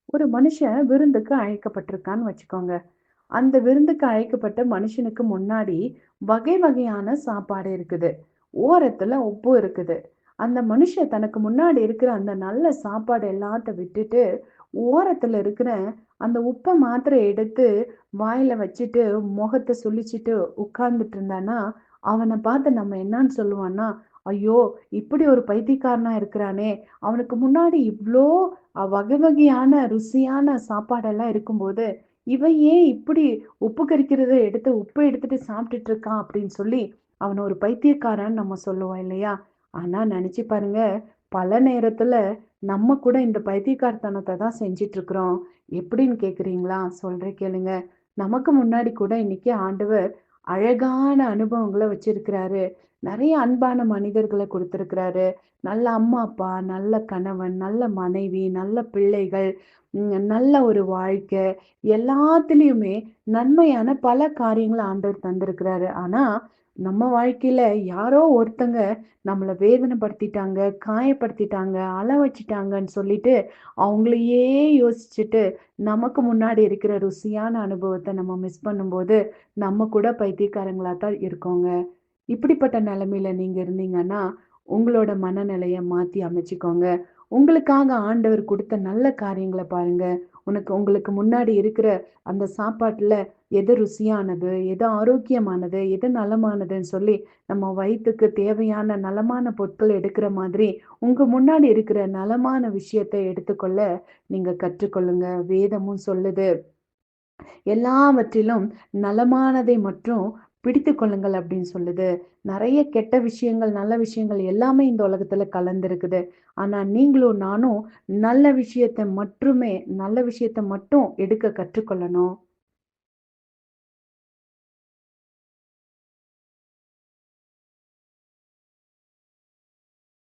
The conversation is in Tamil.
ஒரு மனுஷன் விருந்துக்கு அழைக்கப்பட்டிருக்கான்னு வச்சுக்கோங்க. அந்த விருந்துக்கு அழைக்கப்பட்ட மனுஷனுக்கு முன்னாடி வகை வகையான சாப்பாடு இருக்குது. ஓரத்துல உப்பு இருக்குது. அந்த மனுஷன் தனக்கு முன்னாடி இருக்கிற அந்த நல்ல சாப்பாடு எல்லாத்த விட்டுட்டு, ஓரத்துல இருக்கிற அந்த உப்ப மாத்திரம் எடுத்து வாயில வச்சுட்டு, முகத்த சுளிச்சுட்டு உட்கார்ந்துட்டு இருந்தான்னா, அவன பார்த்து நம்ம என்னான்னு சொல்லுவோம்னா, "ஐயோ! இப்படி ஒரு பைத்தியக்காரனா இருக்கிறானே! அவனுக்கு முன்னாடி இவ்ளோ வகை வகையான ருசியான சாப்பாடெல்லாம் இருக்கும்போது, இவன் ஏன் இப்படி உப்பு கரிக்கிறத எடுத்து உப்ப எடுத்துட்டு சாப்பிட்டுட்டு இருக்கான் அப்படின்னு சொல்லி அவன ஒரு பைத்தியக்காரன்னு நம்ம சொல்லுவோம் இல்லையா? ஆனா நெனச்சு பாருங்க, பல நேரத்துல நம்ம கூட இந்த பைத்தியக்காரத்தனத்த தான் செஞ்சுட்டு இருக்கிறோம். எப்படின்னு கேட்கிறீங்களா? சொல்றேன் கேளுங்க. நமக்கு முன்னாடி கூட இன்னைக்கு ஆண்டவர் அழகான அனுபவங்கள வச்சிருக்கிறாரு. நெறைய அன்பான மனிதர்கள குடுத்திருக்கிறாரு. நல்ல அம்மா, அப்பா, நல்ல கணவன், நல்ல மனைவி, நல்ல பிள்ளைகள், நல்ல ஒரு வாழ்க்கை, எல்லாத்துலயுமே நன்மையான பல காரியங்கள ஆண்டவர் தந்திருக்கிறாரு. ஆனா, நம்ம வாழ்க்கையில யாரோ ஒருத்தங்க நம்மள வேதனைப்படுத்திட்டாங்க, காயப்படுத்திட்டாங்க, அழ வச்சுட்டாங்கன்னு சொல்லிட்டு, அவங்களையே யோசிச்சுட்டு, நமக்கு முன்னாடி இருக்கிற ருசியான அனுபவத்த நம்ம மிஸ் பண்ணும்போது, நம்ம கூட பைத்தியக்காரங்களா தான் இருக்கோங்க. இப்படிப்பட்ட நிலைமையில நீங்க இருந்தீங்கன்னா, உங்களோட மனநிலைய மாத்தி அமைச்சுக்கோங்க. உங்களுக்காக ஆண்டவர் குடுத்த நல்ல காரியங்கள பாருங்க. உங்களுக்கு முன்னாடி இருக்கிற அந்த சாப்பாட்டுல எது ருசியானது, எது ஆரோக்கியமானது, எது நலமானதுன்னு சொல்லி நம்ம வயித்துக்கு தேவையான நலமான பொருட்கள் எடுக்கிற மாதிரி, உங்க முன்னாடி இருக்கிற நலமான விஷயத்த எடுத்துக்கொள்ள நீங்க கற்றுக்கொள்ளுங்க. வேதமும் சொல்லுது. எல்லாவற்றிலும் நலமானதை மற்றும் பிடித்துக் கொள்ளுங்கள் அப்படின்னு சொல்லுது. நெறைய கெட்ட விஷயங்கள், நல்ல விஷயங்கள் எல்லாமே இந்த உலகத்துல கலந்திருக்குது. ஆனா நீங்களும் நானும் நல்ல விஷயத்த மட்டும் எடுக்க கற்றுக்கொள்ளணும்.